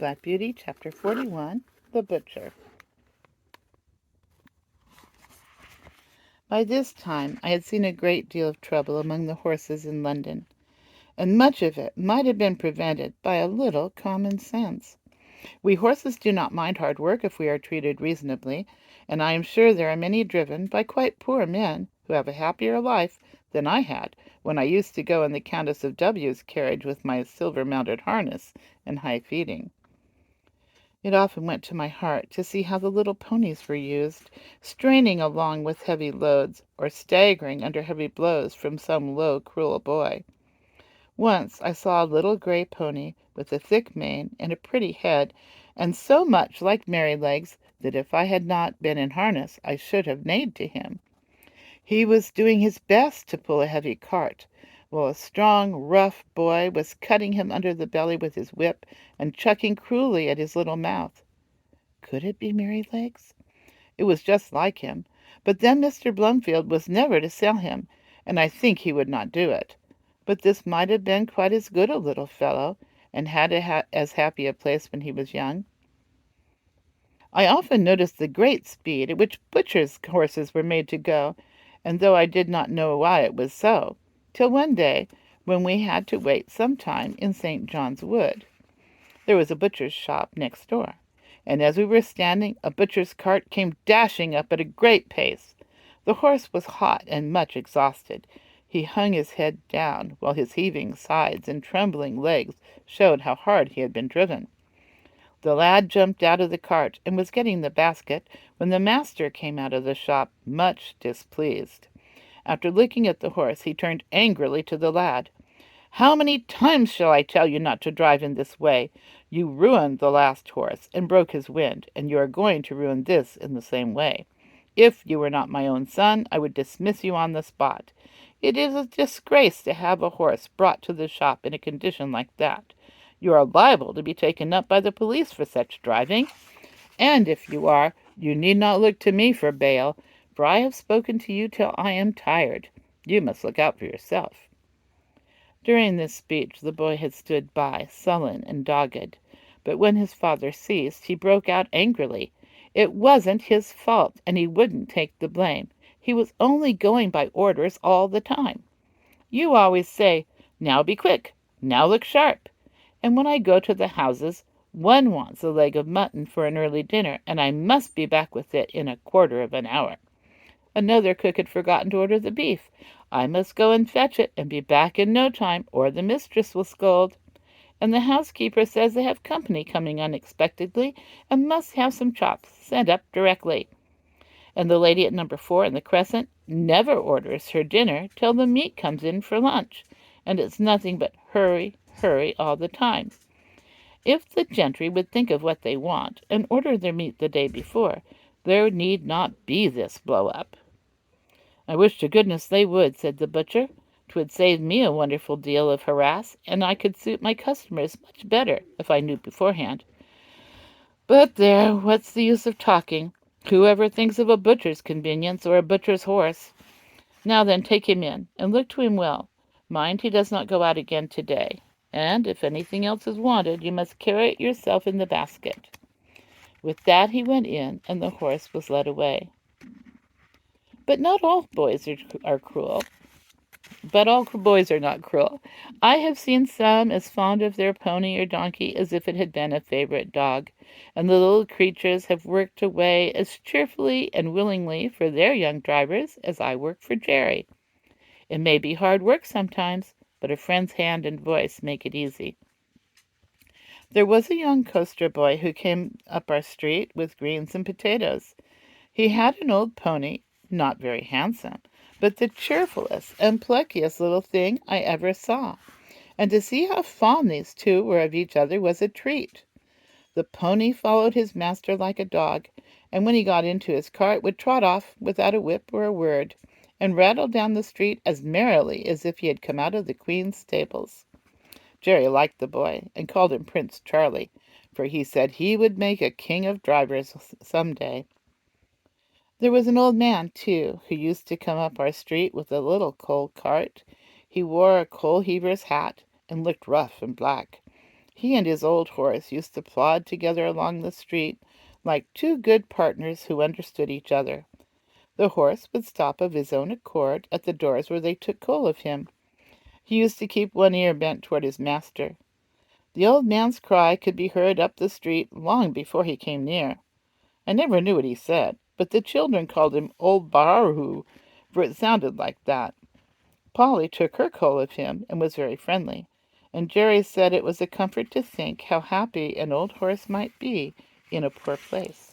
Black Beauty, Chapter 41, The Butcher. By this time I had seen a great deal of trouble among the horses in London, and much of it might have been prevented by a little common sense. We horses do not mind hard work if we are treated reasonably, and I am sure there are many driven by quite poor men who have a happier life than I had when I used to go in the Countess of W.'s carriage with my silver-mounted harness and high feeding. It often went to my heart to see how the little ponies were used, straining along with heavy loads, or staggering under heavy blows from some low, cruel boy. Once I saw a little gray pony with a thick mane and a pretty head, and so much like Merrylegs that if I had not been in harness I should have neighed to him. He was doing his best to pull a heavy cart, while a strong, rough boy was cutting him under the belly with his whip and chucking cruelly at his little mouth. Could it be Merrylegs? It was just like him, but then Mr. Blomfield was never to sell him, and I think he would not do it. But this might have been quite as good a little fellow, and had as happy a place when he was young. I often noticed the great speed at which butchers' horses were made to go, and though I did not know why it was so, till one day when we had to wait some time in St. John's Wood. There was a butcher's shop next door, and as we were standing, a butcher's cart came dashing up at a great pace. The horse was hot and much exhausted. He hung his head down, while his heaving sides and trembling legs showed how hard he had been driven. The lad jumped out of the cart and was getting the basket when the master came out of the shop, much displeased. After looking at the horse, he turned angrily to the lad. "How many times shall I tell you not to drive in this way? You ruined the last horse and broke his wind, and you are going to ruin this in the same way. If you were not my own son, I would dismiss you on the spot. It is a disgrace to have a horse brought to the shop in a condition like that. You are liable to be taken up by the police for such driving, and if you are, you need not look to me for bail, for I have spoken to you till I am tired. You must look out for yourself." During this speech the boy had stood by, sullen and dogged, but when his father ceased, he broke out angrily. It wasn't his fault, and he wouldn't take the blame. He was only going by orders all the time. "You always say, 'Now be quick,' 'Now look sharp,' and when I go to the houses, one wants a leg of mutton for an early dinner, and I must be back with it in a quarter of an hour. Another cook had forgotten to order the beef. I must go and fetch it, and be back in no time, or the mistress will scold. And the housekeeper says they have company coming unexpectedly, and must have some chops sent up directly. And the lady at number 4 in the Crescent never orders her dinner till the meat comes in for lunch, and it's nothing but hurry, hurry all the time. If the gentry would think of what they want, and order their meat the day before, there need not be this blow-up." "I wish to goodness they would," said the butcher. "'Twould save me a wonderful deal of harass, and I could suit my customers much better if I knew beforehand. But there, what's the use of talking? Whoever thinks of a butcher's convenience or a butcher's horse? Now then, take him in, and look to him well. Mind he does not go out again to-day. And if anything else is wanted, you must carry it yourself in the basket." With that he went in, and the horse was led away. But not all boys are cruel. But all boys are not cruel. I have seen some as fond of their pony or donkey as if it had been a favorite dog, and the little creatures have worked away as cheerfully and willingly for their young drivers as I work for Jerry. It may be hard work sometimes, but a friend's hand and voice make it easy. There was a young coaster boy who came up our street with greens and potatoes. He had an old pony, not very handsome, but the cheerfulest and pluckiest little thing I ever saw, and to see how fond these two were of each other was a treat. The pony followed his master like a dog, and when he got into his cart would trot off without a whip or a word, and rattle down the street as merrily as if he had come out of the Queen's stables. Jerry liked the boy, and called him Prince Charlie, for he said he would make a king of drivers some day. There was an old man, too, who used to come up our street with a little coal cart. He wore a coal heaver's hat, and looked rough and black. He and his old horse used to plod together along the street like two good partners who understood each other. The horse would stop of his own accord at the doors where they took coal of him. He used to keep one ear bent toward his master. The old man's cry could be heard up the street long before he came near. I never knew what he said, but the children called him Old Baharoo, for it sounded like that. Polly took her coal of him and was very friendly, and Jerry said it was a comfort to think how happy an old horse might be in a poor place.